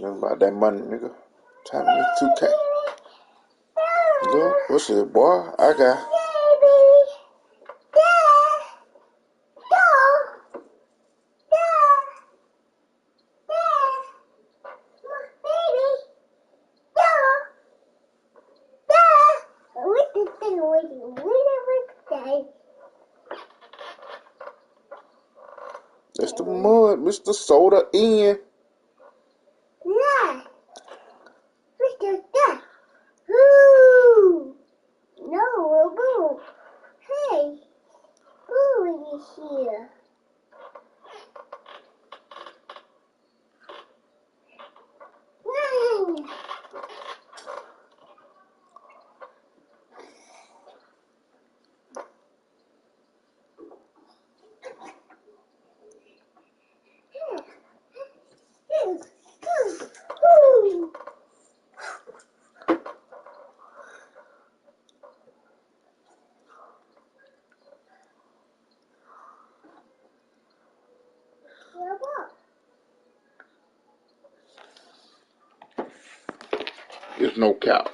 Nothing about that money, nigga. Time me 2K. Look, what's it, boy? I got. That's the mud, Mr. Soda in. Yeah. Mr. Duck. Ooh. No, Boo. Hey. Boo is here. Run. Ooh. There's no cap.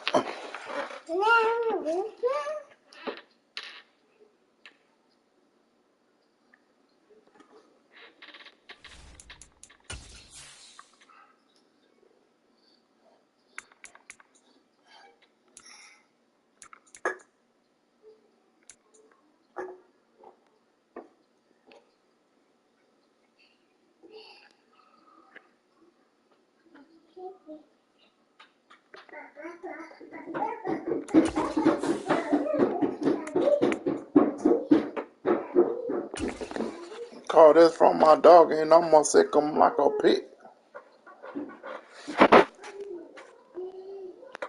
Call this from my dog, and I'm gonna sick him like a pig.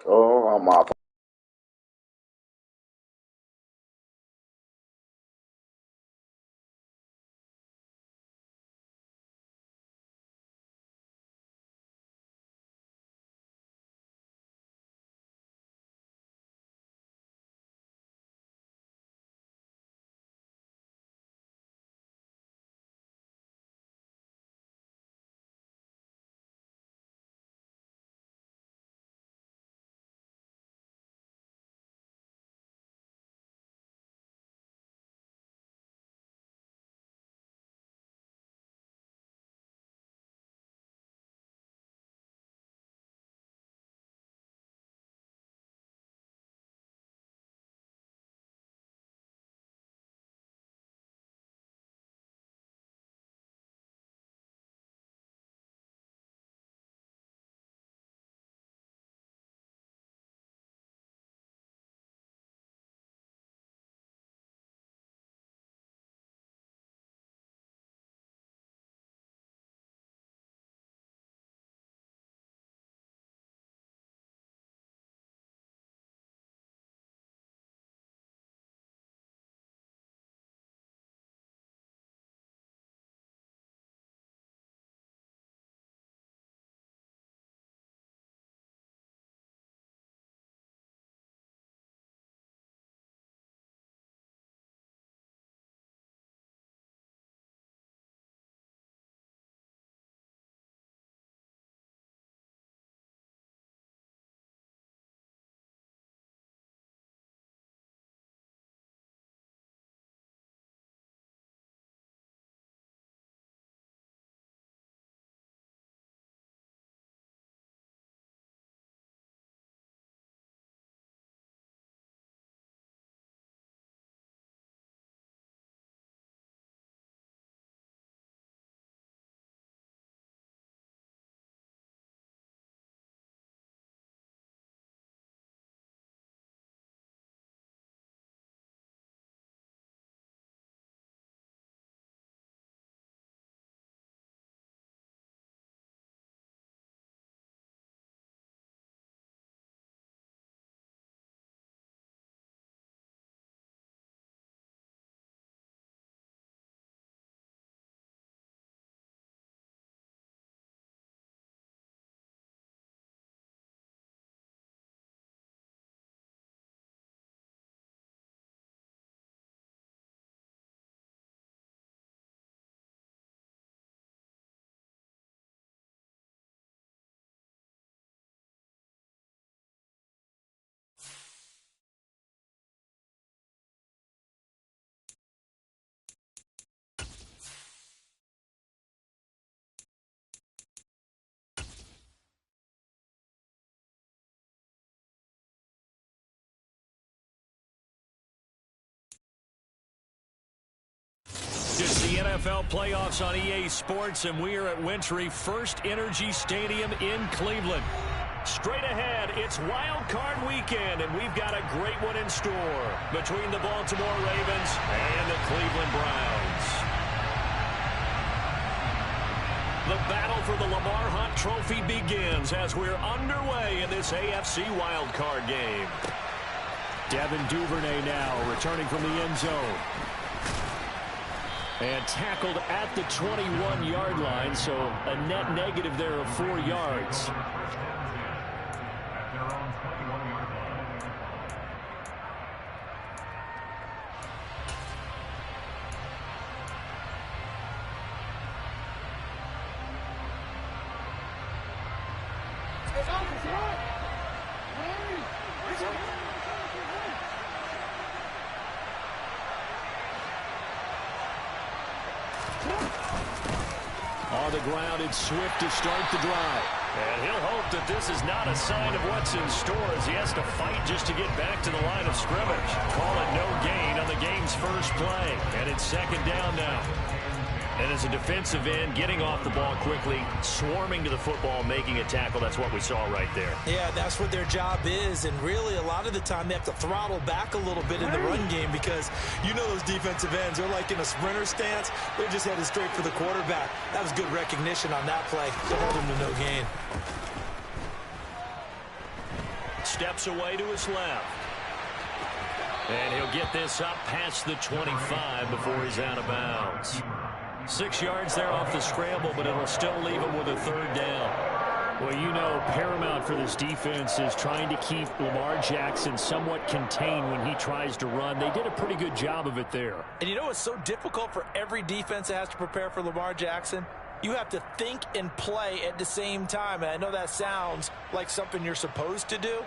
Oh, I'm off. NFL playoffs on EA Sports, and we are at Wintry First Energy Stadium in Cleveland. Straight ahead, it's Wildcard weekend, and we've got a great one in store between the Baltimore Ravens and the Cleveland Browns. The battle for the Lamar Hunt Trophy begins as we're underway in this AFC Wildcard game. Devin Duvernay now returning from the end zone. And tackled at the 21-yard line, so a net negative there of 4 yards. On the ground, it's Swift to start the drive. And he'll hope that this is not a sign of what's in store as he has to fight just to get back to the line of scrimmage. Call it no gain on the game's first play. And it's second down now. And as a defensive end, getting off the ball quickly, swarming to the football, making a tackle, that's what we saw right there. Yeah, that's what their job is, and really a lot of the time they have to throttle back a little bit in the run game because you know those defensive ends, they're like in a sprinter stance. They're just headed straight for the quarterback. That was good recognition on that play to hold him to no gain. Steps away to his left. And he'll get this up past the 25 before he's out of bounds. 6 yards there off the scramble, but it'll still leave him with a third down. Well, you know, paramount for this defense is trying to keep Lamar Jackson somewhat contained when he tries to run. They did a pretty good job of it there. And you know what's so difficult for every defense that has to prepare for Lamar Jackson? You have to think and play at the same time. And I know that sounds like something you're supposed to do.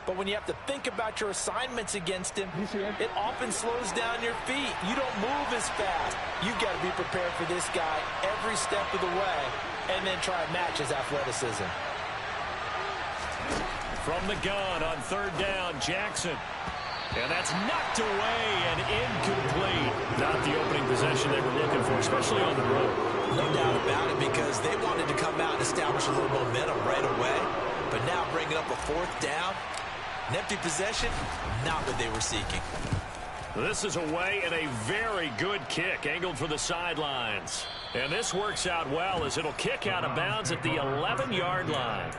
But when you have to think about your assignments against him, it often slows down your feet. You don't move as fast. You've got to be prepared for this guy every step of the way and then try and match his athleticism. From the gun on third down, Jackson. And that's knocked away and incomplete. Not the opening possession they were looking for, especially on the road. No doubt about it, because they wanted to come out and establish a little momentum right away. But now bringing up a fourth down, an empty possession, not what they were seeking. This is away and a very good kick angled for the sidelines. And this works out well as it'll kick out of bounds at the 11-yard line.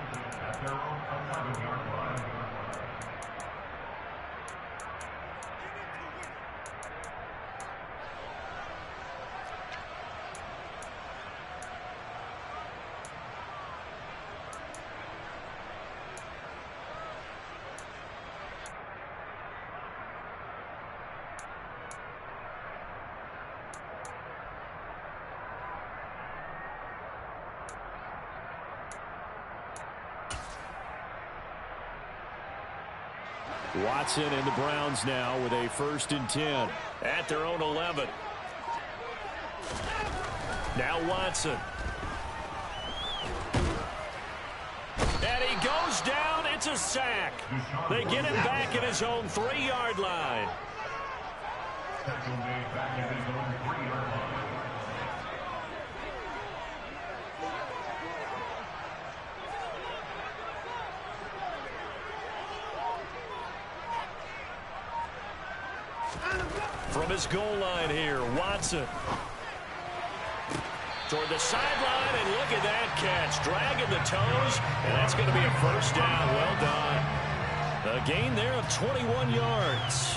Watson and the Browns now with a 1st and 10 at their own 11. Now Watson. And he goes down. It's a sack. They get him back at his own 3-yard line. From his goal line here, Watson. Toward the sideline, and look at that catch. Dragging the toes, and that's going to be a 1st down. Well done. A gain there of 21 yards.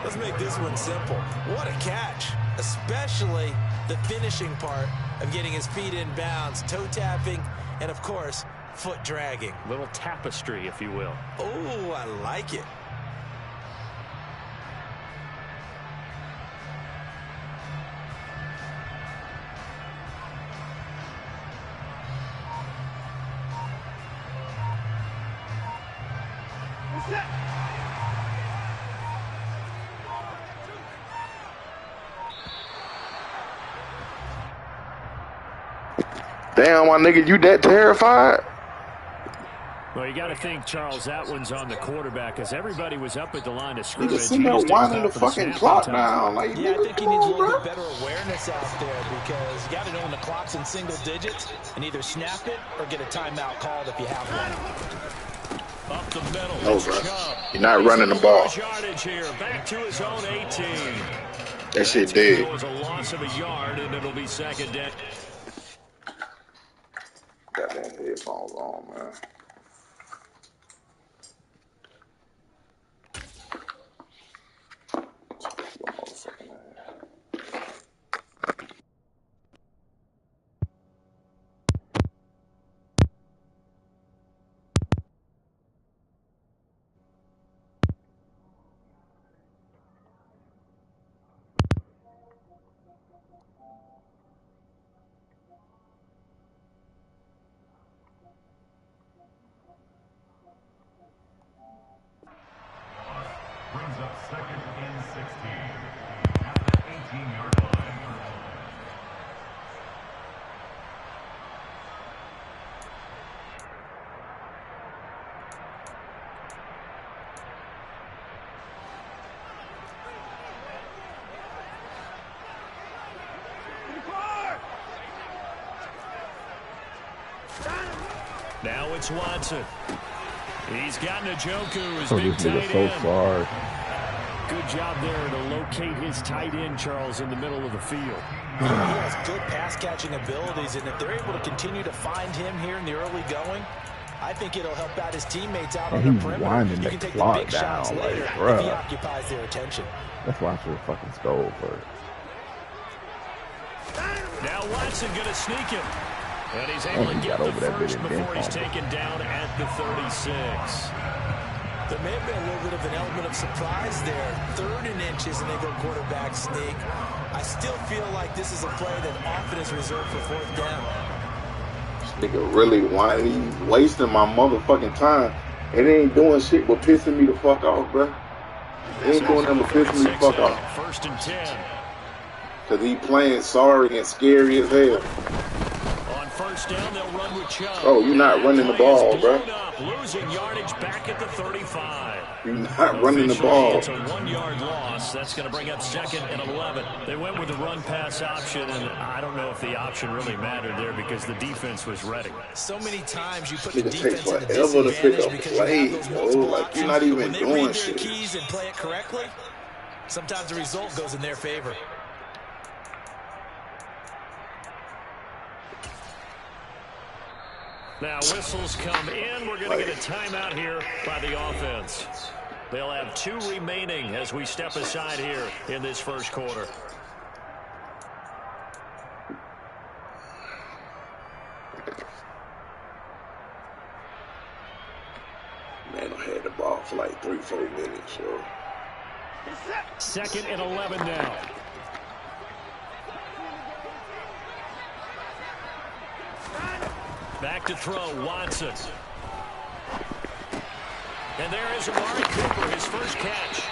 Let's make this one simple. What a catch, especially the finishing part of getting his feet in bounds, toe tapping, and, of course, foot dragging. Little tapestry, if you will. Oh, I like it. Damn, my nigga, you that terrified? Well, you got to think, Charles, that one's on the quarterback because everybody was up at the line of scrimmage. Nigga sitting there winding the fucking clock down. Like, yeah, nigga, I think he come needs a on, little bro. bit better awareness out there because you got to know when the clock's in single digits and either snap it or get a timeout called if you have one. Up the middle. No, bro. You're not running the ball. Here, back to his own 18. That shit dead. It was a loss of a yard, and it'll be second down. Got them headphones on, man. Brings up second and 16 at the 18-yard line. Now it's Watson. He's got Njoku, his Oh, big this tight nigga so end. sorry. Good job there to locate his tight end, Charles, in the middle of the field. He has good pass-catching abilities, and if they're able to continue to find him here in the early going, I think it'll help out his teammates out on the perimeter. You can take the big shots later if he occupies their attention. That's why I should have fucking stole first. Now Watson going to sneak him. And he's able to get the first before he's taken down at the 36. There may have been a little bit of an element of surprise there. 3rd and inches, and they go quarterback sneak. I still feel like this is a play that often is reserved for 4th down. This nigga really whining. He's wasting my motherfucking time. It ain't doing shit but pissing me the fuck off, bro. It ain't doing nothing but pissing me the fuck off. 1st and 10. Because he playing sorry and scary as hell. On 1st down, they'll run with Chubb. Oh, you're not running the ball, bro. Losing yardage back at the 35. You're not running the ball. It's a 1-yard loss. That's going to bring up 2nd and 11. They went with the run-pass option, and I don't know if the option really mattered there because the defense was ready. So many times you put the It takes defense in a forever to pick disadvantage up because play, you have those bro. multiple Like, you're options. not even When they doing read their shit. keys and play it correctly, sometimes the result goes in their favor. Now whistles come in. We're going to get a timeout here by the offense. They'll have 2 remaining as we step aside here in this first quarter. Man, I had the ball for like 3-4 minutes, yo. 2nd and 11 now. Back to throw, Watson. And there is Amari Cooper, his first catch.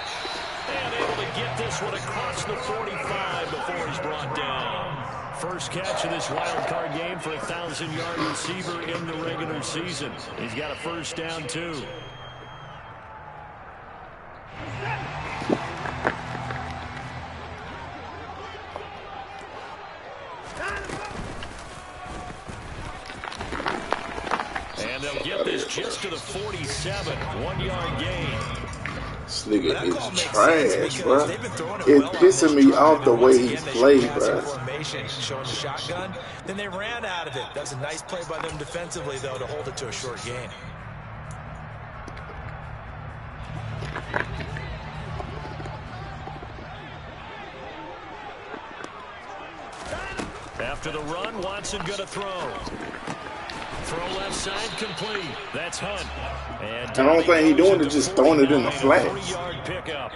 And able to get this one across the 45 before he's brought down. First catch of this wild card game for a 1,000-yard receiver in the regular season. He's got a first down, too. And they'll get this just to the 47, 1-yard gain. This nigga is trash, bro. It's pissing me off the way he played, bro. Showing the shotgun, then they ran out of it. That was a nice play by them defensively, though, to hold it to a short gain. After the run, Watson going to throw. Throw left side complete. That's Hunt. And The only thing he doing is just throwing it in the flats. 3-yard pickup.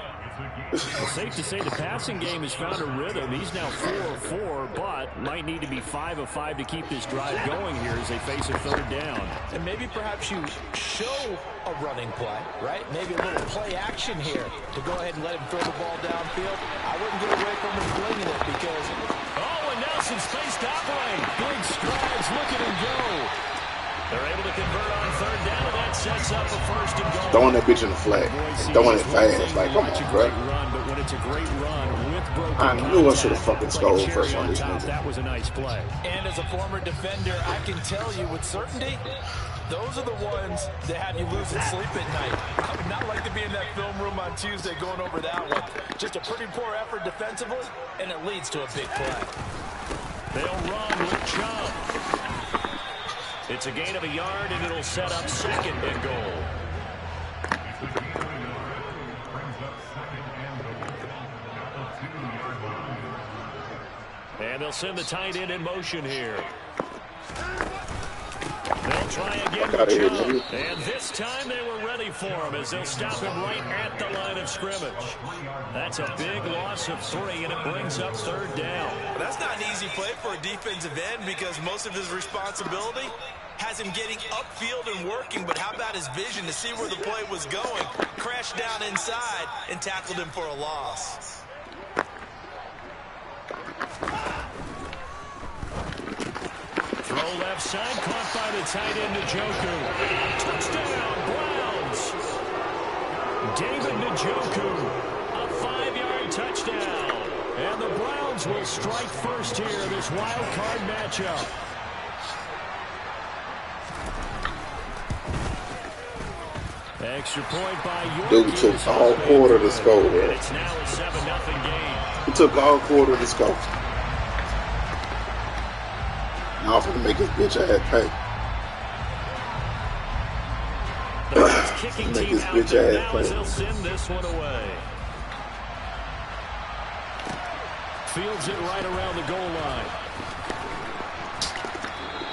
Well, safe to say the passing game has found a rhythm. He's now 4 of 4, but might need to be 5 of 5 to keep this drive going here as they face a 3rd down. And maybe perhaps you show a running play, right? Maybe a little play action here to go ahead and let him throw the ball downfield. I wouldn't get away from him flinging it because... Oh, and Nelson space to operate. Big strides, look at him go. They're able to convert on 3rd down, and that's sets up a first and goal. Throwing that bitch in the flat and throwing it fast. Like, come on, bro. But when it's a great run with broken I knew I should have fucking scored first on this nigga. That was a nice play. And as a former defender, I can tell you with certainty, those are the ones that have you losing sleep at night. I would not like to be in that film room on Tuesday going over that one. Just a pretty poor effort defensively, and it leads to a big play. They'll run with H.O.P. It's a gain of a yard, and it'll set up second and goal. And they'll send the tight end in motion here. They'll try again with H.O.P. And this time they were ready for him as they'll stop him right at the line of scrimmage. That's a big loss of 3, and it brings up third down. Well, that's not an easy play for a defensive end because most of his responsibility has him getting upfield and working, but how about his vision to see where the play was going? Crashed down inside and tackled him for a loss. Throw left side, caught by the tight end Njoku. Touchdown, Browns. David Njoku, a 5-yard touchdown. And the Browns will strike first here in this wild card matchup. Extra point by York. Dude took all quarter to score there. It's now a 7-0 game. He took all quarter to score. Now I'm gonna make his bitch ass pay. The kicking Make team his out bitch there ass now as play. they'll send this one away. Fields it right around the goal line.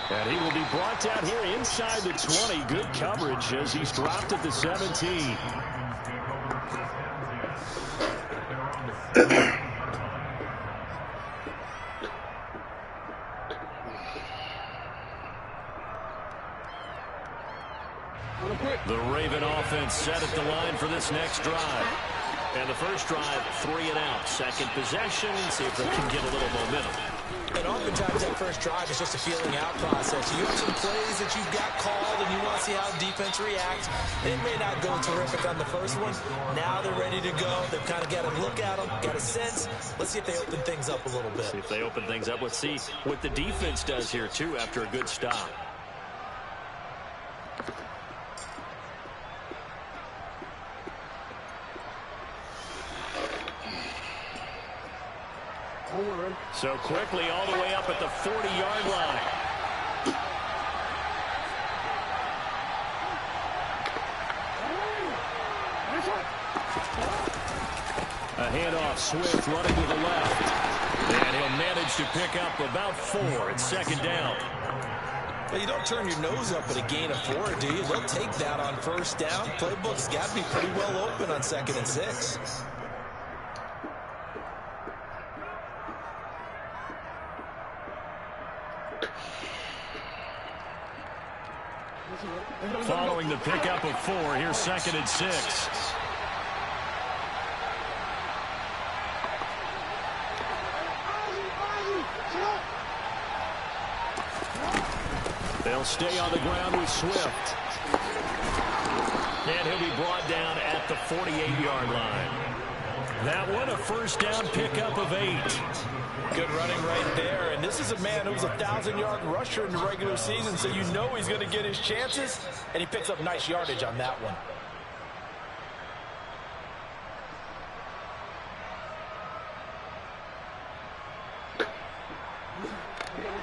And he will be brought down here inside the 20. Good coverage as he's dropped at the 17. The Raven offense set at the line for this next drive. And the first drive, 3 and out. Second possession, see if they can get a little momentum. And oftentimes that first drive is just a feeling out process. You have some plays that you've got called and you want to see how defense reacts. They may not go terrific on the first one. Now they're ready to go. They've kind of got a look at them, got a sense. Let's see if they open things up a little bit. See if they open things up. Let's see what the defense does here, too, after a good stop. So quickly all the way up at the 40-yard line. A handoff, Swift running to the left. And he'll manage to pick up about 4 at second down. Well, you don't turn your nose up at a gain of 4, do you? They'll take that on first down. Playbook's got to be pretty well open on 2nd and 6. Following the pickup of 4, here's 2nd and 6. They'll stay on the ground with Swift. And he'll be brought down at the 48-yard line. That one a first down pickup of 8. Good running right there. And this is a man who was a 1,000-yard rusher in the regular season, so you know he's going to get his chances. And he picks up nice yardage on that one.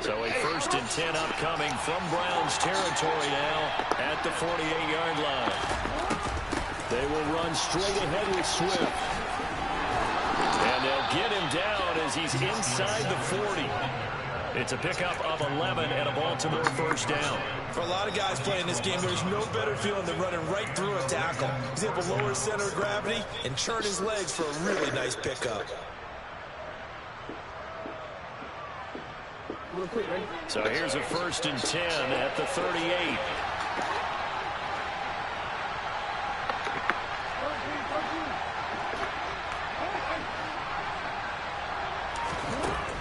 So a 1st and 10 upcoming from Browns territory now at the 48-yard line. They will run straight ahead with Swift. And they'll get him down as he's inside the 40. It's a pickup of 11 and a Baltimore first down. For a lot of guys playing this game, there's no better feeling than running right through a tackle. He's able to lower his center of gravity and churn his legs for a really nice pickup. So here's a 1st and 10 at the 38.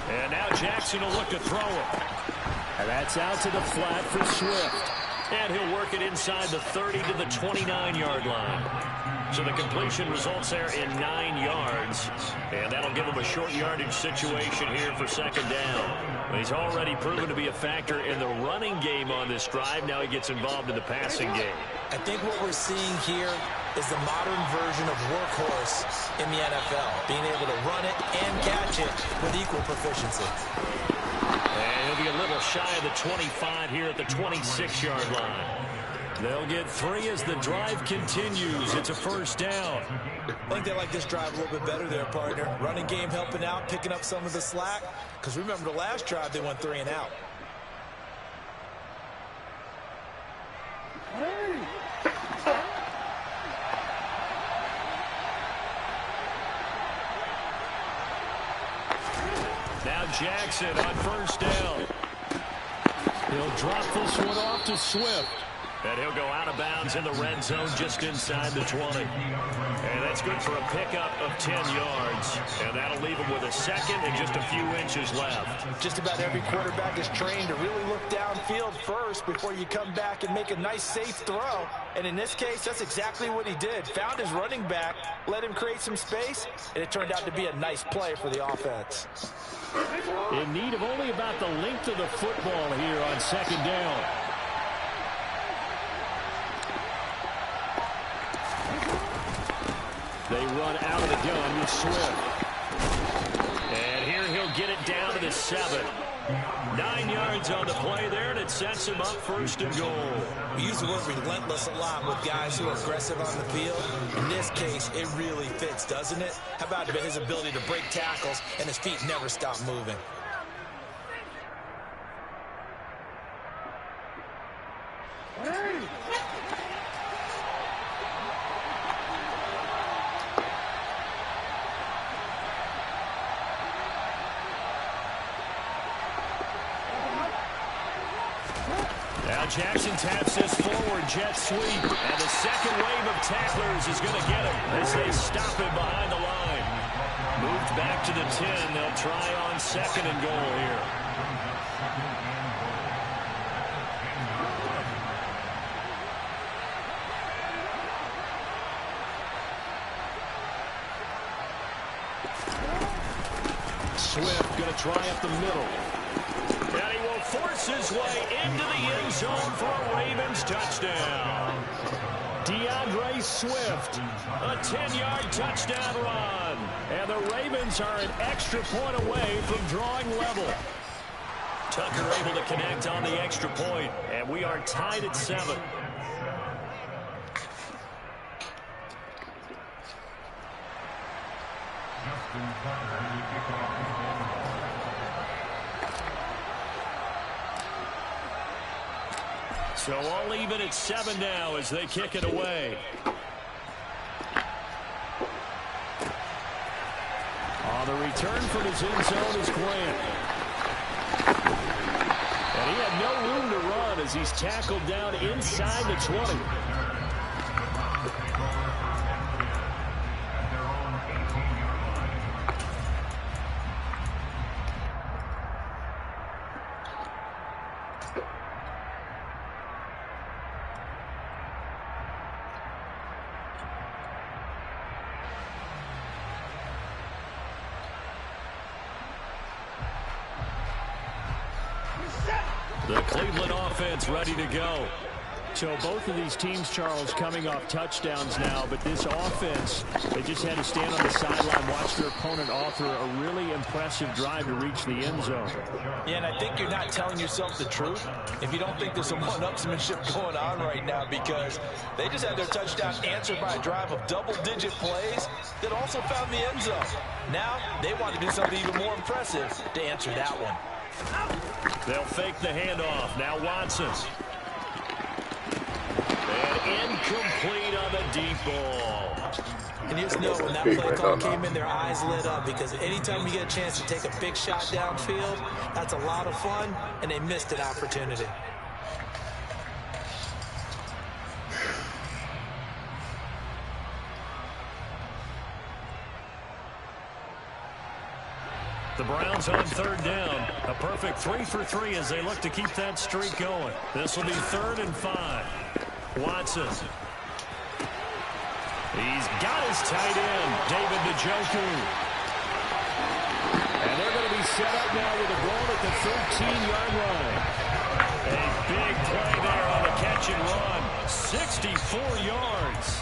And now Jackson will look to throw it. And that's out to the flat for Swift. And he'll work it inside the 30 to the 29-yard line. So the completion results there in 9 yards. And that'll give him a short yardage situation here for second down. He's already proven to be a factor in the running game on this drive. Now he gets involved in the passing game. I think what we're seeing here is the modern version of workhorse in the NFL, being able to run it and catch it with equal proficiency. And he'll be a little shy of the 25 here at the 26-yard line. They'll get 3 as the drive continues. It's a first down. I think they like this drive a little bit better there, partner. Running game helping out, picking up some of the slack. Because remember the last drive, they went 3 and out. Now Jackson on first down. He'll drop this one off to Swift. And he'll go out of bounds in the red zone just inside the 20. And that's good for a pickup of 10 yards. And that'll leave him with a second and just a few inches left. Just about every quarterback is trained to really look downfield first before you come back and make a nice, safe throw. And in this case, that's exactly what he did. Found his running back, let him create some space, and it turned out to be a nice play for the offense. In need of only about the length of the football here on second down. They run out of the gun with Swift. And here he'll get it down to the 7. 9 yards on the play there, and it sets him up first and goal. We use the word relentless a lot with guys who are aggressive on the field. In this case, it really fits, doesn't it? How about his ability to break tackles and his feet never stop moving? Jackson taps this forward jet sweep, and the second wave of tacklers is going to get him as they stop him behind the line. Moved back to the 10. They'll try on second and goal here. Swift going to try up the middle. And he will force his way into the end zone for a Ravens touchdown. DeAndre Swift, a 10-yard touchdown run. And the Ravens are an extra point away from drawing level. Tucker able to connect on the extra point, and we are tied at 7. So all even at 7 now as they kick it away. On the return from his end zone is Grant. And he had no room to run as he's tackled down inside the 20. The Cleveland offense ready to go. So both of these teams, Charles, coming off touchdowns now, but this offense, they just had to stand on the sideline, watch their opponent author a really impressive drive to reach the end zone. Yeah, and I think you're not telling yourself the truth if you don't think there's some one-upsmanship going on right now, because they just had their touchdown answered by a drive of double-digit plays that also found the end zone. Now they want to do something even more impressive to answer that one. They'll fake the handoff. Now Watson. And incomplete on the deep ball. And you just know when that play call came in, their eyes lit up, because anytime you get a chance to take a big shot downfield, that's a lot of fun, and they missed an opportunity. The Browns on third down. A perfect 3 for 3 as they look to keep that streak going. This will be 3rd and 5. Watson. He's got his tight end, David Njoku. And they're going to be set up now with a ball at the 13-yard line. A big play there on the catch and run. 64 yards.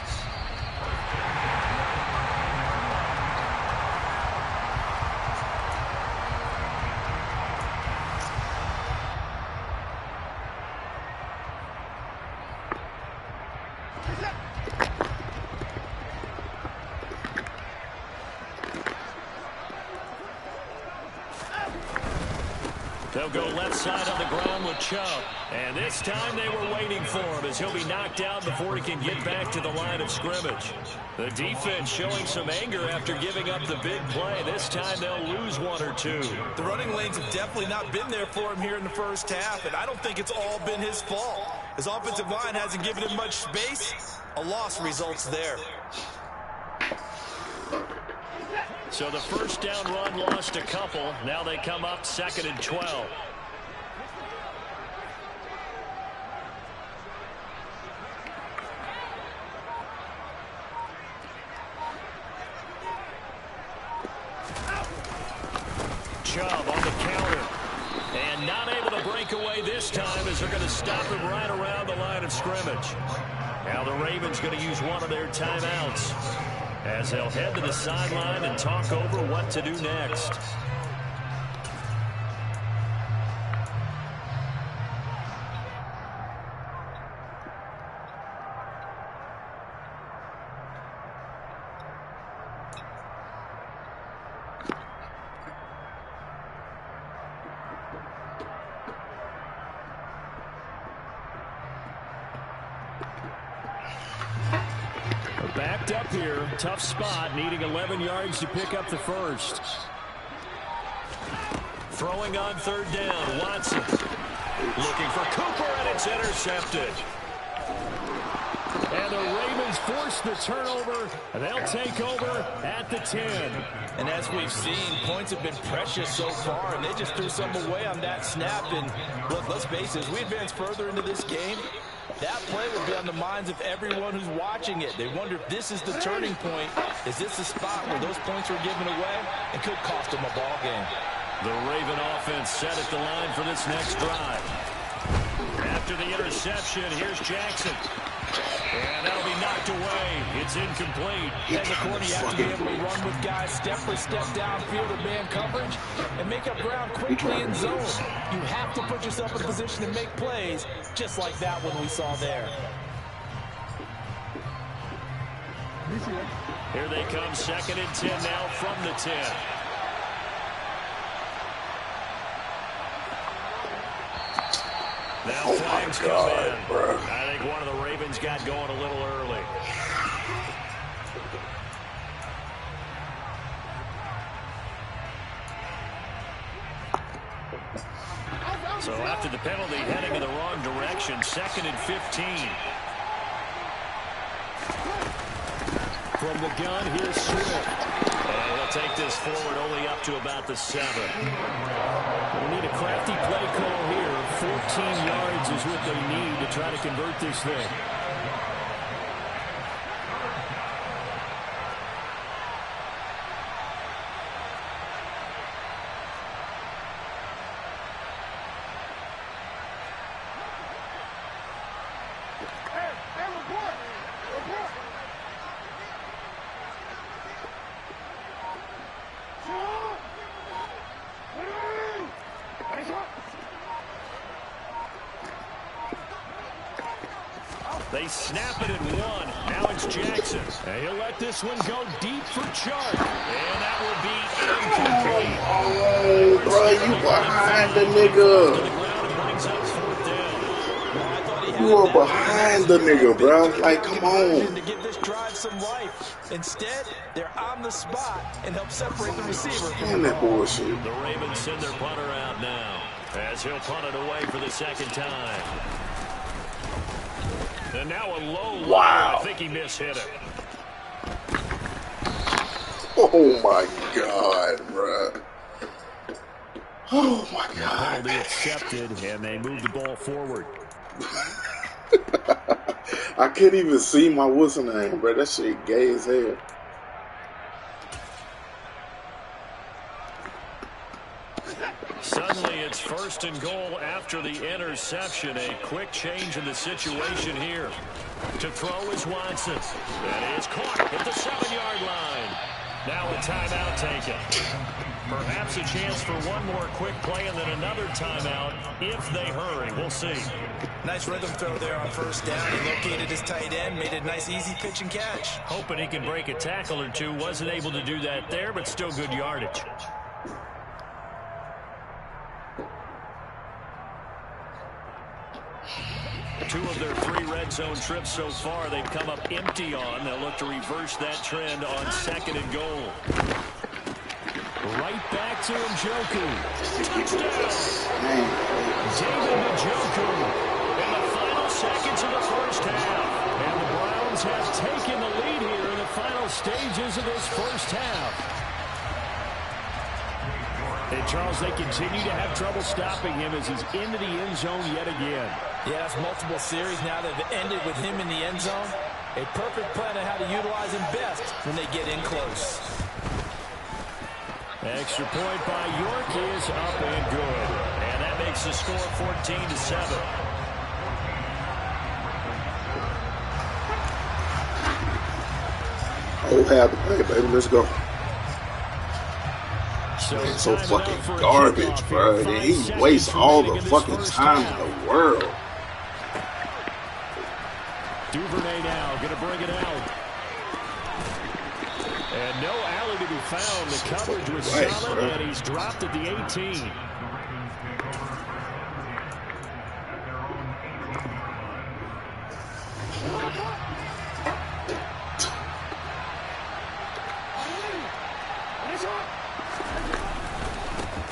They'll go left side on the ground with Chubb. And this time they were waiting for him as he'll be knocked out before he can get back to the line of scrimmage. The defense showing some anger after giving up the big play. This time they'll lose 1 or 2. The running lanes have definitely not been there for him here in the first half, and I don't think it's all been his fault. His offensive line hasn't given him much space. A loss results there. So the first down run lost a couple. Now they come up 2nd and 12. Chubb on the counter. And not able to break away this time as they're going to stop him right around the line of scrimmage. Now the Ravens going to use one of their timeouts as they'll head to the sideline and talk over what to do next. Backed up here, tough spot, needing 11 yards to pick up the first. Throwing on 3rd down, Watson. Looking for Cooper, and it's intercepted. And the Ravens force the turnover, and they'll take over at the 10. And as we've seen, points have been precious so far, and they just threw some away on that snap. And look, let's face it, as we advance further into this game, that play will be on the minds of everyone who's watching it. They wonder if this is the turning point. Is this the spot where those points were given away and could cost them a ball game? The Raven offense set at the line for this next drive. After the interception, here's Jackson. And that'll be knocked away. It's incomplete. As a corner, you have to be able to run with guys step for step downfield in man coverage and make up ground quickly in zone. You have to put yourself in a position to make plays, just like that one we saw there. Here they come, 2nd and 10 now from the 10. Now flags come in. Bro. I think one of the Ravens got going a little early. So after the penalty, heading in the wrong direction, 2nd and 15. From the gun, here's Swift. And he'll take this forward only up to about the 7. We need a crafty play call here. 14 yards is what they need to try to convert this thing. They snap it at 1. Now it's Jackson. And he'll let this one go deep for Chark. And that will be incomplete. Oh, bro, you behind the nigga. You are behind the nigga, bro. Like, come on. To give this drive some life. Instead, they're on the spot and help separate the receiver from that bullshit. The Ravens send their punter out now as he'll punt it away for the 2nd time. And now a low line. Wow. I think he mishit it. Oh my God, bro. Oh my God. Penalty accepted, and they move the ball forward. I couldn't even see my what's name, bro. That shit gay as hell. Suddenly, it's 1st and goal after the interception. A quick change in the situation here. To throw is Watson. That is caught at the 7-yard line. Now a timeout taken. Perhaps a chance for one more quick play and then another timeout if they hurry. We'll see. Nice rhythm throw there on 1st down. He located his tight end, made a nice easy pitch and catch. Hoping he can break a tackle or two. Wasn't able to do that there, but still good yardage. Two of their 3 red zone trips so far, they've come up empty on. They'll look to reverse that trend on 2nd and goal. Right back to Njoku. Touchdown! David Njoku in the final seconds of the 1st half. And the Browns have taken the lead here in the final stages of this 1st half. And Charles, they continue to have trouble stopping him as he's into the end zone yet again. Yeah, that's multiple series now that have ended with him in the end zone. A perfect plan on how to utilize him best when they get in close. Extra point by York is up and good. And that makes the score 14-7. Oh, have the play, baby. Let's go. Man, so fucking garbage, bro. And he wastes all the fucking time in the world. Duvernay now going to bring it out. And no alley to be found. The coverage was solid, and he's dropped at the 18.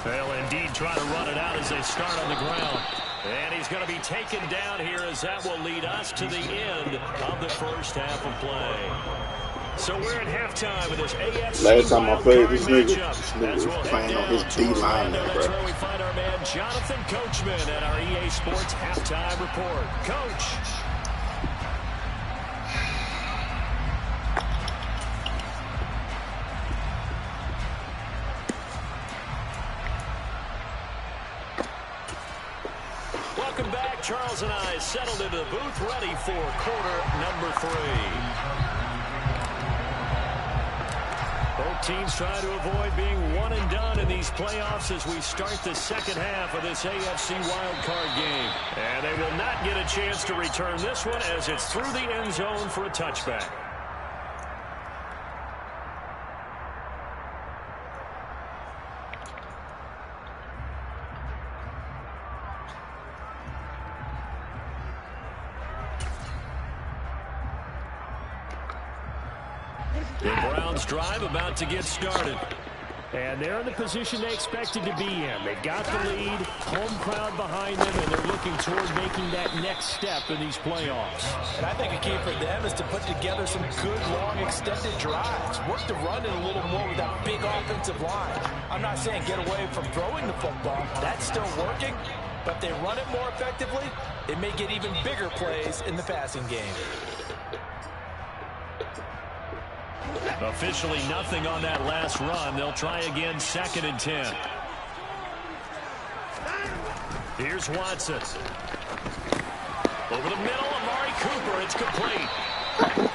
They'll indeed try to run it out as they start on the ground. And he's going to be taken down here as that will lead us to the end of the 1st half of play. So we're at halftime of this AFC Last time I played this matchup. nigga was playing on his D-line there, bro. That's where we find our man Jonathan Coachman at our EA Sports halftime report. Coach. Welcome back. Charles and I settled into the booth ready for quarter number 3. Both teams trying to avoid being one and done in these playoffs as we start the 2nd half of this AFC Wildcard game. And they will not get a chance to return this one as it's through the end zone for a touchback. The Browns drive about to get started. And they're in the position they expected to be in. They've got the lead, home crowd behind them, and they're looking toward making that next step in these playoffs. And I think a key for them is to put together some good, long, extended drives. Work the run in a little more with that big offensive line. I'm not saying get away from throwing the football. That's still working. But if they run it more effectively, it may get even bigger plays in the passing game. Officially nothing on that last run. They'll try again 2nd and 10. Here's Watson. Over the middle, Amari Cooper. It's complete.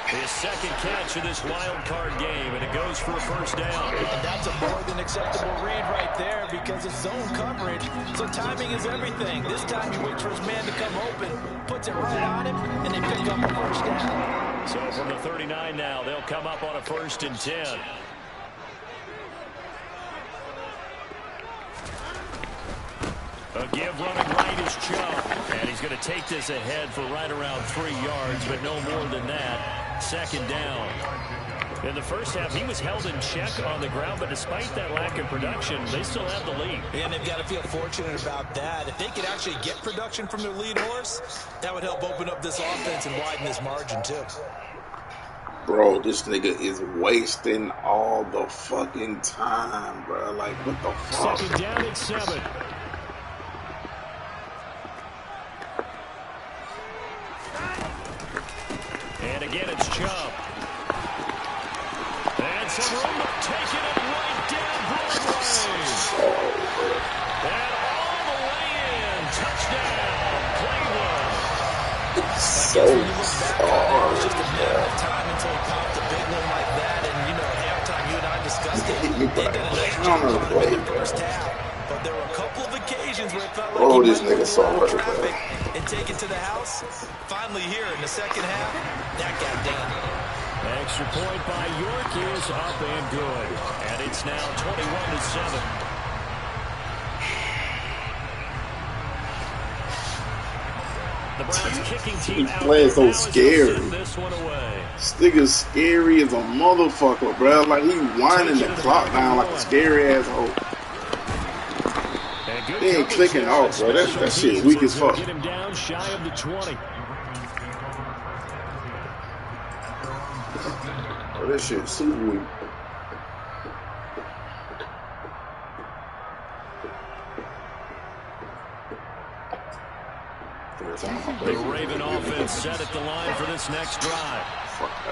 His 2nd catch of this wild card game, and it goes for a 1st down. And that's a more than acceptable read right there because it's zone coverage, so timing is everything. This time he waits for his man to come open, puts it right on him, and they pick up a 1st down. So from the 39 now, they'll come up on a 1st and 10. A give running right is H.O.P. And he's going to take this ahead for right around 3 yards, but no more than that. 2nd down. In the 1st half, he was held in check on the ground, but despite that lack of production, they still have the lead. And they've got to feel fortunate about that. If they could actually get production from their lead horse, that would help open up this offense and widen this margin, too. Bro, this nigga is wasting all the fucking time, bro. Like, what the fuck? Second down at 7. And again, it's Chubb. And some room up, taking it right down Broadway. And all the way in. Touchdown, Cleveland. So hard. Just a matter of time until he popped a big one like that. And, you know, at halftime, you and I discussed it. They did a nice job in the first half. But there were a couple of occasions where it felt like he this might nigga go so through hurt, traffic and take it to the house. Finally here in the second half, that got done. Extra point by York is up and good. And it's now 21-7. The Browns kicking team He's out playing there so now as they'll scary. send this one away. This nigga's scary as a motherfucker, bro. Like, he winding the clock down like a scary asshole. He ain't clicking off, bro. That shit weak as fuck. Get him down shy of the 20. Oh, that shit super weak. The Raven offense set at the line for this next drive.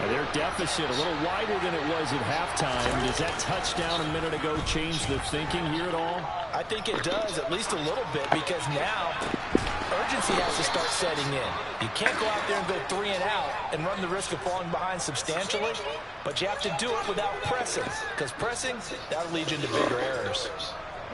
Their deficit a little wider than it was at halftime. Does that touchdown a minute ago change the thinking here at all? I think it does, at least a little bit, because now urgency has to start setting in. You can't go out there and go 3 and out and run the risk of falling behind substantially, but you have to do it without pressing, because pressing, that'll lead you into bigger errors.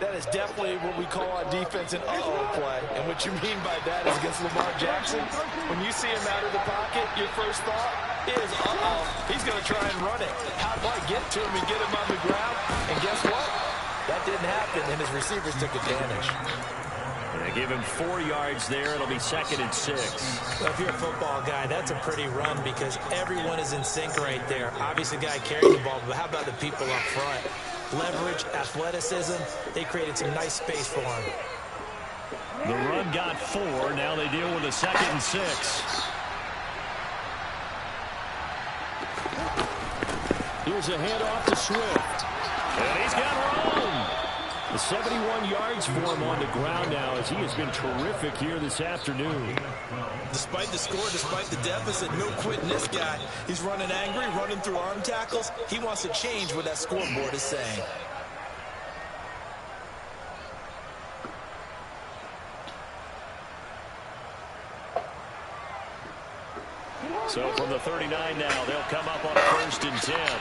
That is definitely what we call on defense an uh-oh play. And what you mean by that is against Lamar Jackson, when you see him out of the pocket, your first thought is, uh-oh, he's going to try and run it. How do I get to him and get him on the ground? And guess what? That didn't happen, and his receivers took advantage. They give him 4 yards there. It'll be 2nd and 6. Well, if you're a football guy, that's a pretty run because everyone is in sync right there. Obviously, the guy carrying the ball, but how about the people up front? Leverage, athleticism, they created some nice space for him. The run got 4. Now they deal with a 2nd and 6. Here's a handoff to Swift. And he's got room. The 71 yards for him on the ground now as he has been terrific here this afternoon. Despite the score, despite the deficit, no quitting this guy. He's running angry, running through arm tackles. He wants to change what that scoreboard is saying. So from the 39 now, they'll come up on a 1st and 10.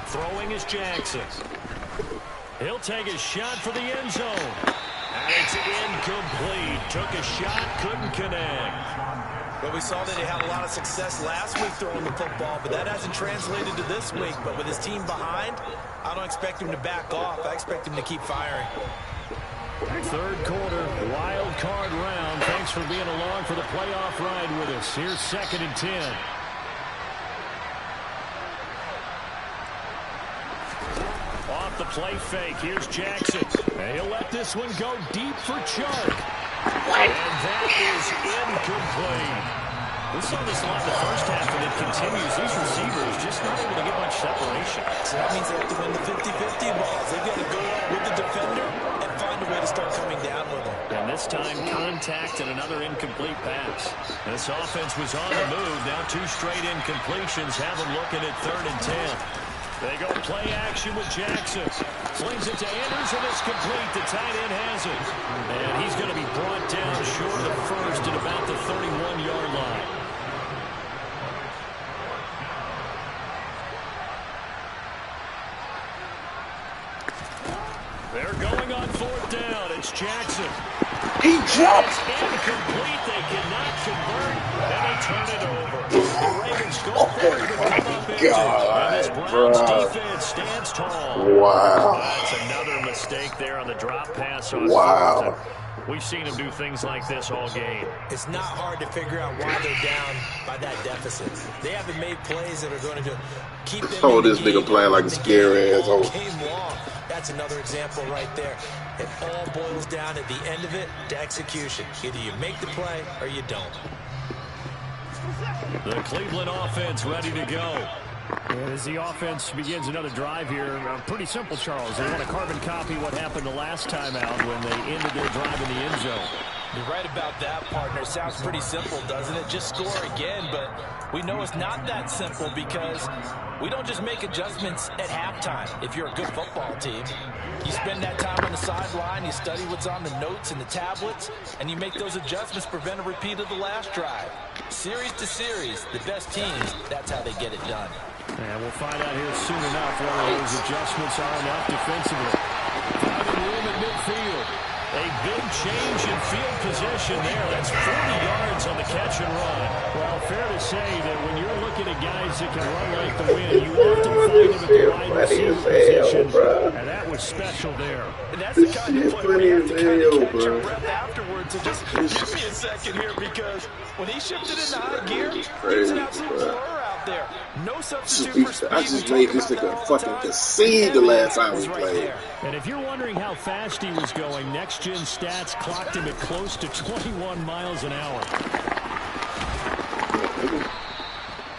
Throwing is Jackson. He'll take a shot for the end zone. And it's incomplete. Took a shot, couldn't connect. Well, we saw that he had a lot of success last week throwing the football, but that hasn't translated to this week. But with his team behind, I don't expect him to back off. I expect him to keep firing. 3rd quarter, wild card round. Thanks for being along for the playoff ride with us. Here's 2nd and 10. Off the play fake, here's Jackson. And he'll let this one go deep for Chubb. And that is incomplete. We saw this a lot in the first half, and it continues. These receivers just not able to get much separation. So that means they have to win the 50-50 balls. They've got to go with the defender and find a way to start coming down with him. And this time, contact and another incomplete pass. This offense was on the move. Now 2 straight incompletions have them looking at 3rd and 10. They go play action with Jackson. Slings it to Andrews, and it's complete. The tight end has it. And he's going to be brought down short of the 1st at about the 31-yard line. They're going on 4th down. It's Jackson. He jumped. It's incomplete. They cannot convert, and they turn it over. The Ravens go for it to come up empty. And this Browns defense stands tall. Wow. That's another mistake there on the drop pass. Wow. We've seen him do things like this all game. It's not hard to figure out why they're down by that deficit. They haven't made plays that are going to keep them Oh, in the this nigga game playing like a scary asshole. game long. That's another example right there. It all boils down at the end of it to execution. Either you make the play or you don't. The Cleveland offense ready to go. And as the offense begins another drive here, pretty simple, Charles. They want to carbon copy what happened the last time out when they ended their drive in the end zone. You're right about that, partner. Sounds pretty simple, doesn't it? Just score again, but we know it's not that simple because we don't just make adjustments at halftime. If you're a good football team, you spend that time on the sideline, you study what's on the notes and the tablets, and you make those adjustments to prevent a repeat of the last drive. Series to series, the best teams, that's how they get it done. And we'll find out here soon enough whether those adjustments are enough defensively. Finding room at midfield. A big change in field position there. That's 40 yards on the catch and run. Well, fair to say that when you're looking at guys that can run like the wind, you often find them at the wide receiver position. And that was special there. And that's the kind of play where you have to kind of catch your breath afterwards. So just give me a second here, because when he shifted into high gear, he was an absolute blur out there. No substitute for speed. I just made this nigga fucking concede the last time we played. And if you're wondering how fast he was going, next-gen stats clocked him at close to 21 miles an hour.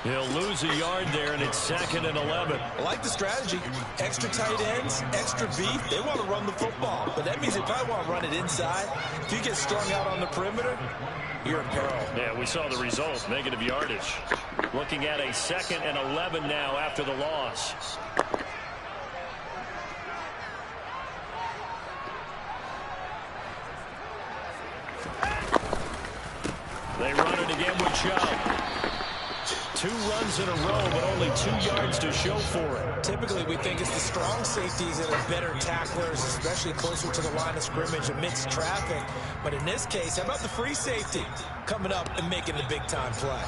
He'll lose a yard there, and it's 2nd and 11. I like the strategy. Extra tight ends, extra beef. They want to run the football, but that means they probably want to run it inside. If you get strung out on the perimeter, you're in peril. Yeah, we saw the result, negative yardage. Looking at a 2nd and 11 now after the loss. They run it again with H.O.P. 2 runs in a row, but only 2 yards to show for it. Typically, we think it's the strong safeties that are better tacklers, especially closer to the line of scrimmage amidst traffic. But in this case, how about the free safety coming up and making the big-time play?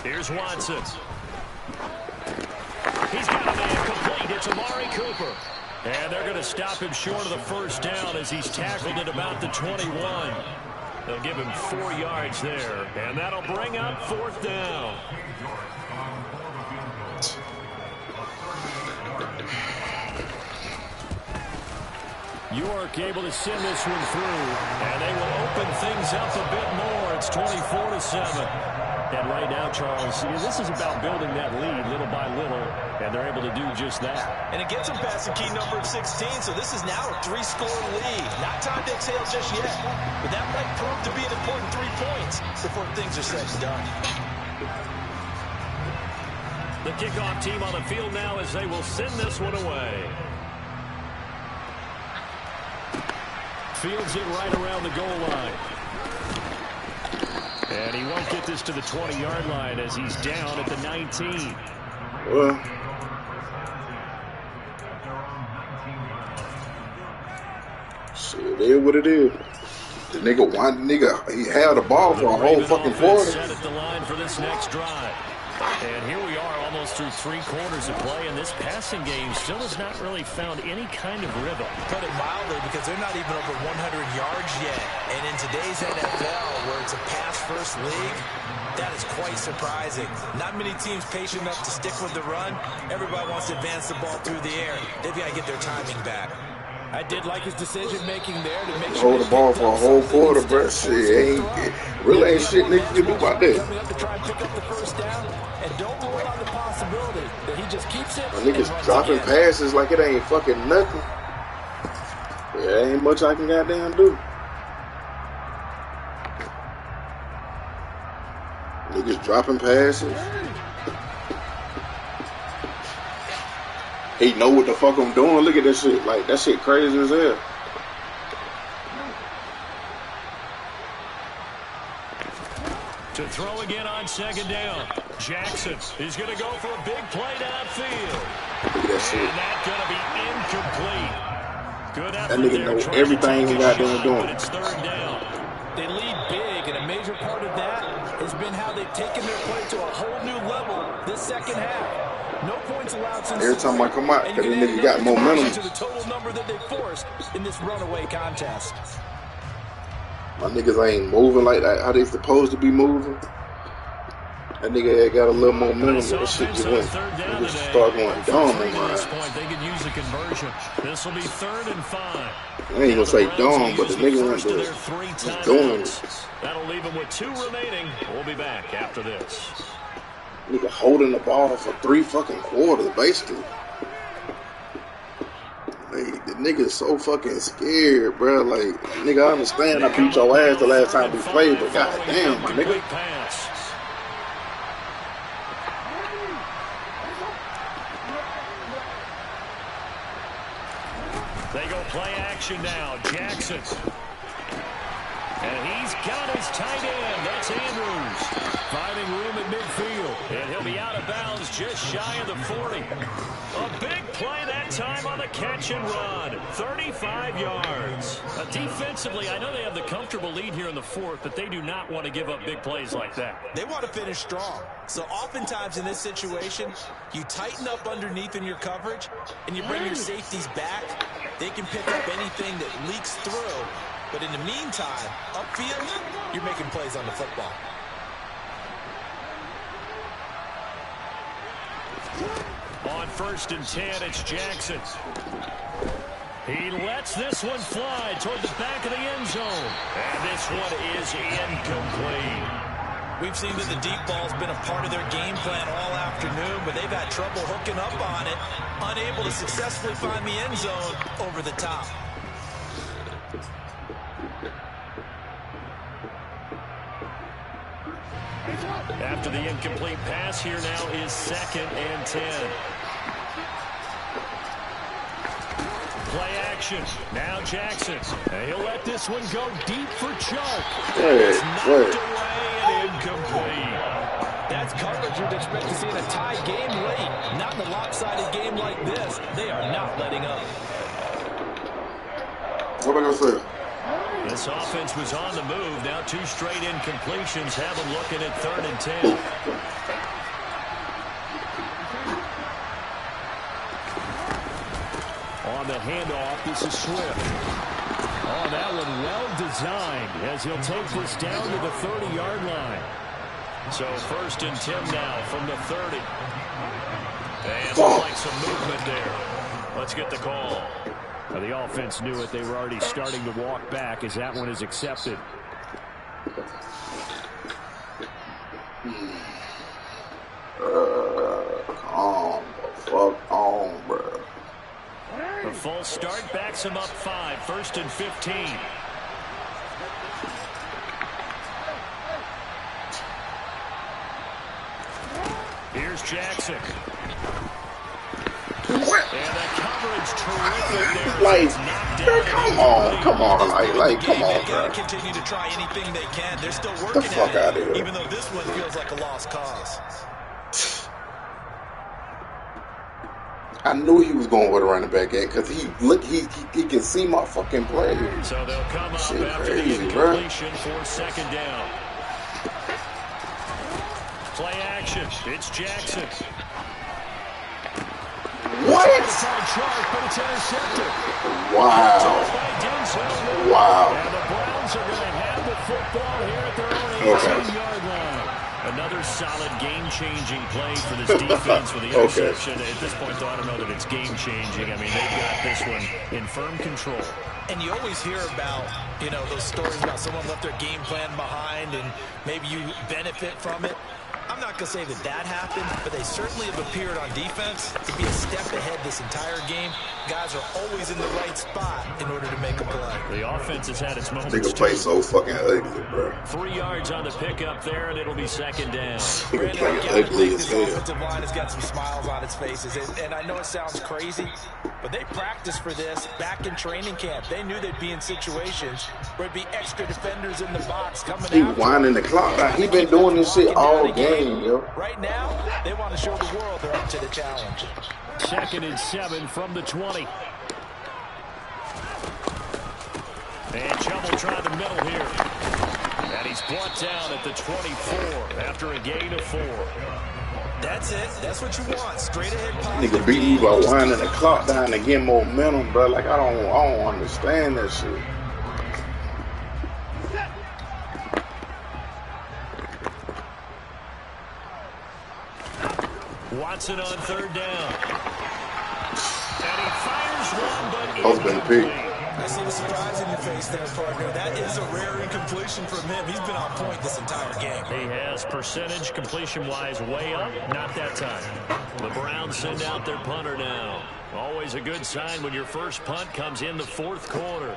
Here's Watson. He's got a man complete. It's Amari Cooper. And they're going to stop him short of the first down as he's tackled at about the 21. They'll give him 4 yards there. And that'll bring up 4th down. York able to send this one through. And they will open things up a bit more. It's 24-7. And right now, Charles, this is about building that lead little by little, and they're able to do just that. And it gets them past the key number of 16, so this is now a 3-score lead. Not time to exhale just yet, but that might prove to be an important 3 points before things are said and done. The kickoff team on the field now as they will send this one away. Fields it right around the goal line. And he won't get this to the 20-yard line as he's down at the 19. Well, shit, it is what it is. The nigga, he had the ball for a whole fucking quarter. Set at the line for this next drive. And here we are almost through 3 quarters of play, and this passing game still has not really found any kind of rhythm. Put it mildly, because they're not even over 100 yards yet. And in today's NFL, where it's a pass-first league, that is quite surprising. Not many teams patient enough to stick with the run. Everybody wants to advance the ball through the air. They've got to get their timing back. I did like his decision-making there to make sure hold the ball for a whole quarter, bro. Shit, really ain't shit niggas can do about that. Coming up to try and pick up the first down, and don't rule out the possibility that he just keeps it. Niggas dropping passes like it ain't fucking nothing. Yeah, ain't much I can goddamn do. Niggas dropping passes. He know what the fuck I'm doing. Look at this shit. Like, that shit crazy as hell. To throw again on 2nd down. Jackson is going to go for a big play downfield. Look at that shit. And that's going to be incomplete. Good effort that nigga there, know everything he got there doing. But it's 3rd down. They lead big, and a major part of that has been how they've taken their play to a whole new level this second half. No points allowed since Every time I come out, and because you this can nigga add got no momentum. to the total number that they forced in this runaway contest. My niggas ain't moving like that. How they supposed to be moving? That nigga got a little momentum, but that shit just went. Niggas start going dumb on my this ass. point, they could use a conversion. This will be 3rd and 5. I ain't gonna say dumb, but the nigga went to just doing it. That'll leave him with 2 remaining. We'll be back after this. Nigga holding the ball for 3 fucking quarters, basically. Like, the nigga's so fucking scared, bro. Like, nigga, I understand I beat your ass the last time we played, but goddamn, my nigga. They go play action now. Jackson. And he's got his tight end. That's Andrews. Finding room at midfield. And he'll be out of bounds just shy of the 40. A big play that time on the catch and run. 35 yards. Defensively, I know they have the comfortable lead here in the 4th, but they do not want to give up big plays like that. They want to finish strong. So oftentimes in this situation, you tighten up underneath in your coverage, and you bring your safeties back. They can pick up anything that leaks through. But in the meantime, upfield, you're making plays on the football. On 1st and 10, it's Jackson. He lets this one fly toward the back of the end zone. And this one is incomplete. We've seen that the deep ball's been a part of their game plan all afternoon, but they've had trouble hooking up on it, unable to successfully find the end zone over the top. After the incomplete pass, here now is 2nd and 10. Play action. Now Jackson. And he'll let this one go deep for Chuck. It's knocked away and incomplete. That's coverage you'd expect to see in a tie game late. Not in a lopsided game like this. They are not letting up. What am I gonna say? This offense was on the move. Now 2 straight incompletions have them looking at 3rd and 10. On the handoff, this is Swift. Oh, that one well designed as he'll take this down to the 30-yard line. So 1st and 10 now from the 30. And looks like some movement there. Let's get the call. Now, the offense knew it. They were already starting to walk back as that one is accepted. Calm the fuck on, bro. The false start backs him up 5. 1st and 15. Here's Jackson. What? And the coverage terrific there. Like, come on, come on, They've got to continue to try anything they can. They're still working at it, even though this one feels like a lost cause. I knew he was going with a running back at because he can see my fucking play. So they'll come up Shit after crazy, the incompletion for 2nd down. Play action. It's Jackson. What? But it's intercepted. Wow. Wow. And the Browns are going to have the football here at their own 18-yard line. Another solid game-changing play for this defense with the interception. At this point, though, I don't know that it's game-changing. I mean, they've got this one in firm control. And you always hear about, those stories about someone left their game plan behind and maybe you benefit from it. I'm not going to say that happened, but they certainly have appeared on defense to be a step ahead this entire game. Guys are always in the right spot in order to make a play. The offense has had its moments. Nigga play so fucking ugly, bro. 3 yards on the pickup there, and it'll be 2nd down. Nigga play ugly as hell. This offensive line has got some smiles on its faces, and I know it sounds crazy, but they practiced for this back in training camp. They knew they'd be in situations where it'd be extra defenders in the box coming out. He winding the clock out. He been doing this shit all game, yo. Right now, they want to show the world they're up to the challenge. 2nd and 7 from the 20. And Chubb will try the middle here. brought down at the 24 after a gain of 4. That's it. That's what you want. Straight ahead. Nigga beat me by winding the clock down to get momentum, bro. Like I don't understand that shit. Watson on 3rd down. And he fires one, but incomplete. I see the surprise in your face there, partner. That is a rare incompletion from him. He's been on point this entire game. He has percentage completion-wise way up. Not that time. The Browns send out their punter now. Always a good sign when your first punt comes in the 4th quarter.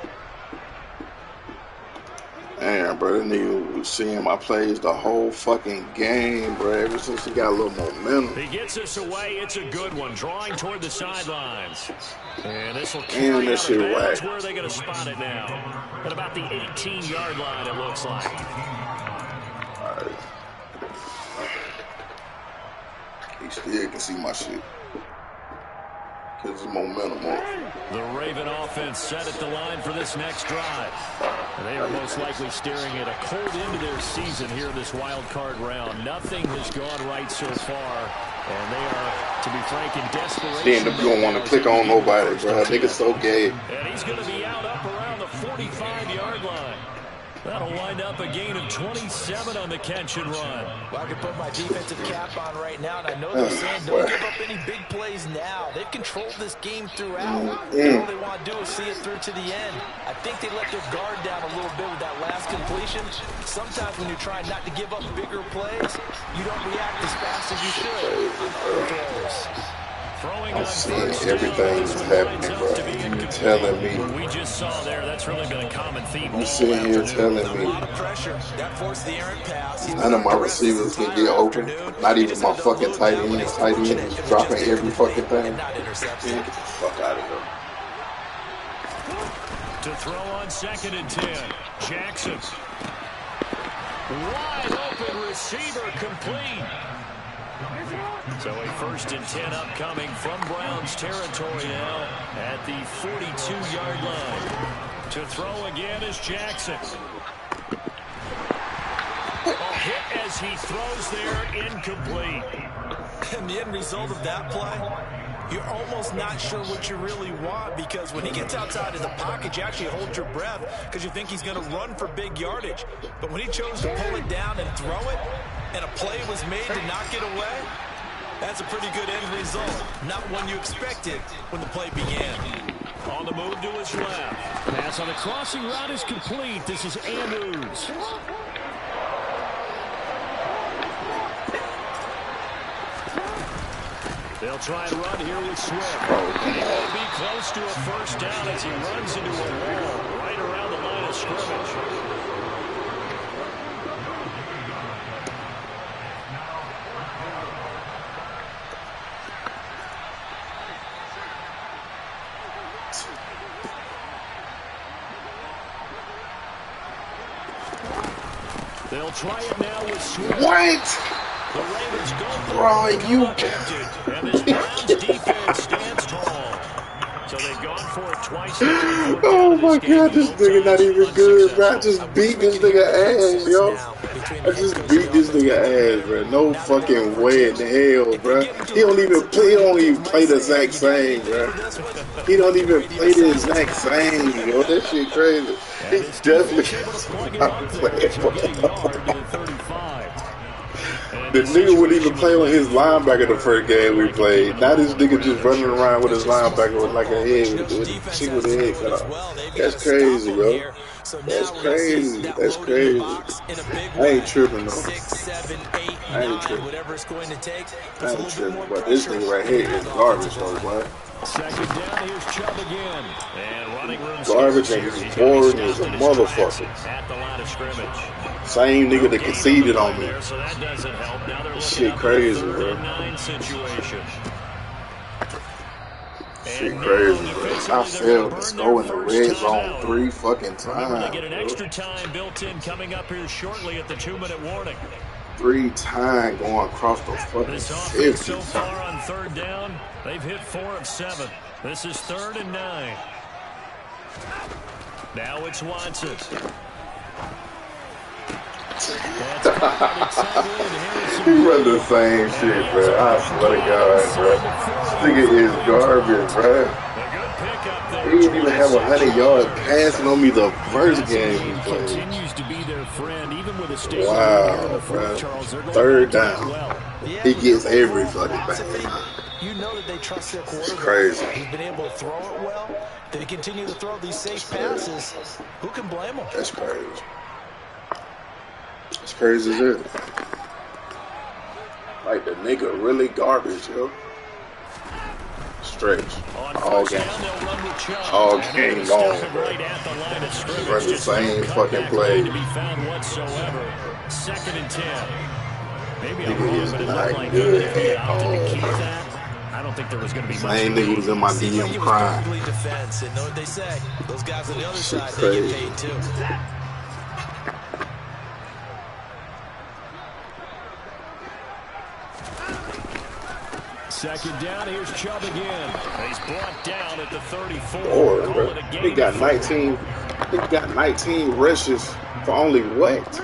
Damn, bro, that nigga was seeing my plays the whole fucking game, bro, ever since he got a little momentum. He gets us away. It's a good one, drawing toward the sidelines. And this will carry out of bounds. Where are they going to spot it now? At about the 18-yard line, it looks like. All right. He still can see my shit. Because it's momentum on. The Raven offense set at the line for this next drive. And they are most likely staring at a cold end to their season here in this wild card round. Nothing has gone right so far. And they are, to be frank, in desperation. Then you don't want to click on nobody, bro. Nigga's so gay. And he's going to be out up around the 45-yard line. That'll wind up a gain of 27 on the catch and run. Well, I can put my defensive cap on right now, and I know they're saying don't give up any big plays now. They've controlled this game throughout. All they want to do is see it through to the end. I think they let their guard down a little bit with that last completion. Sometimes when you're trying not to give up bigger plays, you don't react as fast as you should on throws. I'm seeing everything that's happening, bro. You're telling me. We just saw there, that's really been a common theme. You sitting here telling me none of my receivers can get open. Not even my fucking tight end. Tight end is dropping every fucking thing. Man, get the fuck out of here. To throw on 2nd and 10. Jackson. Wide open receiver complete. So a 1st and 10 upcoming from Browns territory now at the 42-yard line. To throw again is Jackson. A hit as he throws there, incomplete. And the end result of that play, you're almost not sure what you really want, because when he gets outside of the pocket, you actually hold your breath because you think he's going to run for big yardage. But when he chose to pull it down and throw it, and a play was made to knock it away, that's a pretty good end result. Not one you expected when the play began. On the move to his left. Pass on the crossing route is complete. This is Andrews. They'll try and run here with Swift. And he will be close to a 1st down as he runs into a wall right around the line of scrimmage. They'll try it now with Swift. What? The Ravens go for bro, you. And this Browns defense stands tall. So they've gone for it twice. Oh my God, this nigga not even good, bro. I just beat this nigga ass, yo. I just beat this nigga ass, bro. No fucking way in the hell, bro. He don't even play the exact same, bro. He don't even play the exact same, yo. That shit crazy. He's definitely not playing. The nigga wouldn't even play on his linebacker the first game we played. Now this nigga just running around with his linebacker with like a head with the head cut off. That's crazy, yo. That's crazy. That's crazy. I ain't tripping though. I ain't tripping. But this nigga right here is garbage though, boy. 2nd down, here's Chubb again. And running room garbage and he's boring as a motherfucker. At the line of scrimmage. Same nigga that conceded on me. So that doesn't help. Now they're shit crazy, bro. Situation. Shit crazy, bro. I failed to go in the red zone 3 fucking times. They get an extra time built in coming up here shortly at the 2-minute warning. 3 times going across the fucking This offense so far on 3rd down, they've hit 4 of 7. This is 3rd and 9. Now it's Watson. He run the same shit, bro. I swear to God, bro. This nigga is garbage, bro. He didn't even have 100 yards passing on me the first game he played. Wow, bro. Third down. He gets every fucking thing. You know that they trust their quarterback. It's crazy. He's been able to throw it well. They continue to throw these safe passes. Who can blame him? That's crazy. It's crazy as hell. Like the nigga really garbage, yo. Stretch. All game. All game long, bro. Run the same fucking play. Second and 10. Maybe Nigga is not good at all. I don't think there was going to be much. Same nigga was in my DM crying. Defense, and know what they say. Those guys on the other Shit side, crazy. they get paid too. Second down, here's Chubb again. He's brought down at the 34. Lord, bro. He got 19. He got 19 rushes for only what?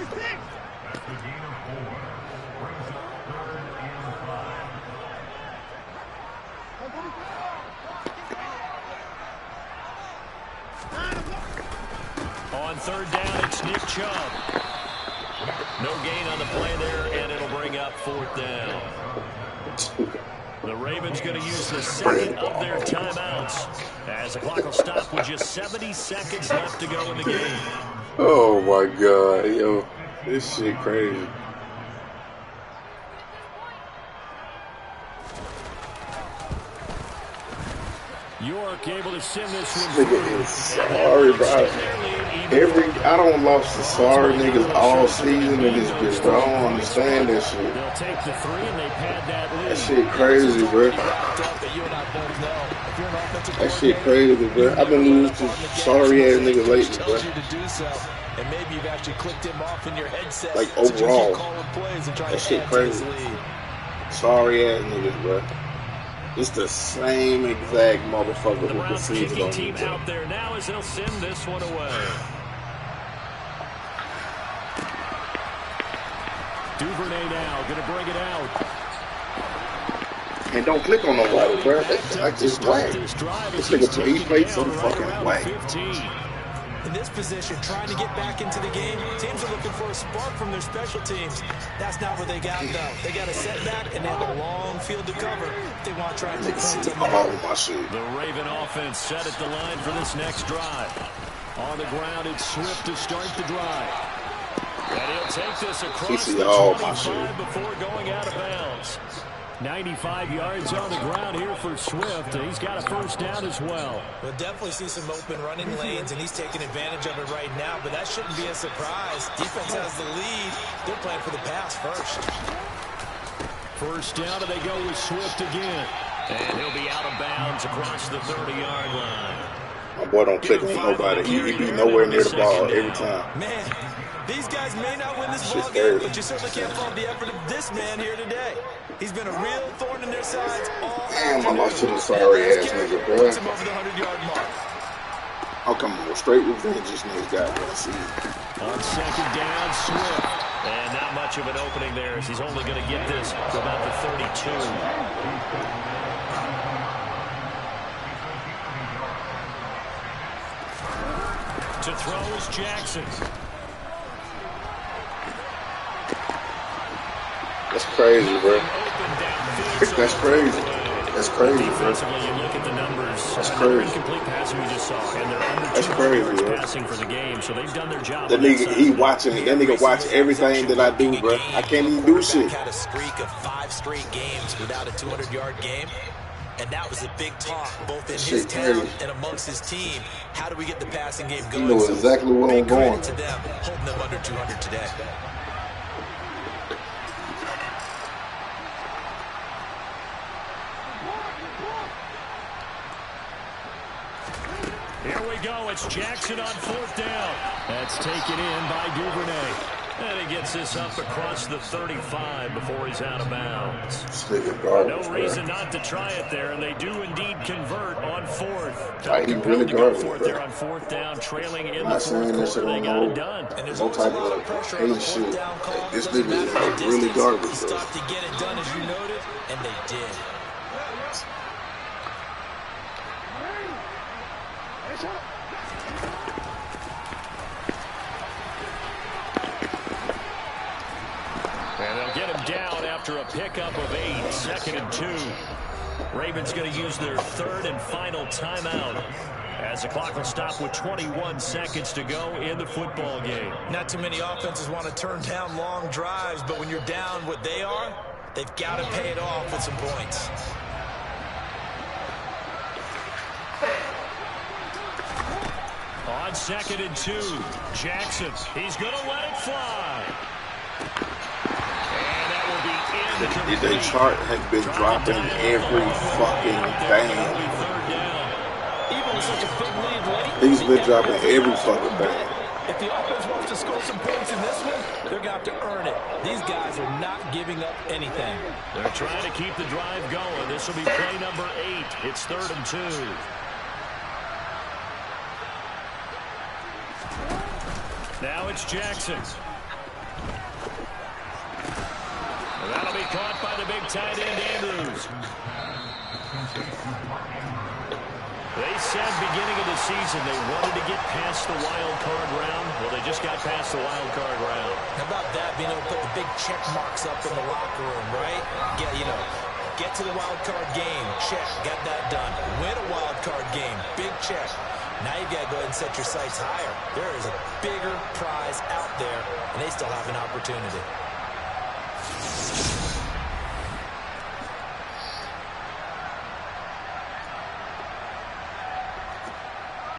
On third down, it's Nick Chubb. No gain on the play there, and it'll bring up fourth down. The Ravens going to use the second of their timeouts as the clock will stop with just 70 seconds left to go in the game. Oh my God, yo. This shit crazy. York able to send this one. Nigga is sorry, bro. I don't lost to sorry niggas all season in this bitch, bro. I don't understand that shit. They'll take the 3 and they pad that lead. That shit crazy, bro. That shit crazy, bro. I've been losing to sorry ass niggas lately, bro. And maybe you've actually clicked him off in your headset. Like overall, that shit crazy. Sorry ass niggas, bro. It's the same exact motherfucker who conceded on team me. out there now as they'll send this one away. Duvernay now going to bring it out. And don't click on nobody, bro. That's just whack. This nigga he played so fucking whack. In this position, trying to get back into the game, teams are looking for a spark from their special teams. That's not what they got, though. They got a setback, and they have a long field to cover. They want to try and take points on my shit. The Raven offense set at the line for this next drive. On the ground, it's Swift to start the drive. And he'll take this across the 25 before going out of bounds. 95 yards on the ground here for Swift. He's got a first down as well. We'll definitely see some open running lanes, and he's taking advantage of it right now, but that shouldn't be a surprise. Defense has the lead. They're playing for the pass first. First down, and they go with Swift again. And he'll be out of bounds across the 30-yard line. My boy don't click on nobody. He be nowhere near the ball every time. Man, these guys may not win this ball game, but you certainly can't fault the effort of this man here today. He's been a real thorn in their sides all Damn, I lost to the sorry ass nigga, bro. over the 100-yard mark. I'll come on, straight revenge this nigga got to see. On second down, Swift. And not much of an opening there as he's only going to get this to about the 32. To throw is Jackson. That's crazy, bro. That's crazy. That's crazy, bro. Defensively, you look at the numbers. That's crazy. Incomplete passing we just saw, and they're under That's crazy, bro. passing for the game, so they've done their job. That nigga, he watching it. That nigga watch everything that I do, bro. I can't even do shit. Had a streak of 5 straight games without a 200-yard game. And that was a big talk, both in his town and amongst his team. How do we get the passing game going? You know exactly where I'm going. To them, holding them under 200 today. Here we go. It's Jackson on fourth down. That's taken in by Duvernay. And he gets this up across the 35 before he's out of bounds. Garbage, No reason not to try it there, and they do indeed convert on fourth. Like, he really garbage, for it there on fourth down, trailing in I'm not the fourth saying this quarter. shit They got on it done. And there's no type of hate shit. Like, this nigga is like really garbage, bro. Stuff to get it done, as you noted, and they did. And they'll get him down after a pickup of 8, 2nd and 2. Ravens going to use their third and final timeout as the clock will stop with 21 seconds to go in the football game. Not too many offenses want to turn down long drives, but when you're down what they are, they've got to pay it off with some points. On 2nd and 2, Jackson, he's going to let it fly. And that will be in. The chart has been dropping every fucking thing. Even with such a big lead late, He's been dropping every fucking thing. if the offense wants to score some points in this one, they're going to have to earn it. These guys are not giving up anything. They're trying to keep the drive going. This will be play number 8. It's 3rd and 2. Now it's Jackson. And that'll be caught by the big tight end, Andrews. They said beginning of the season they wanted to get past the wild card round. Well, they just got past the wild card round. How about that, being able to put the big check marks up in the locker room, right? Get to the wild card game, check, got that done. Win a wild card game, big check. Now you've got to go ahead and set your sights higher. There is a bigger prize out there, and they still have an opportunity.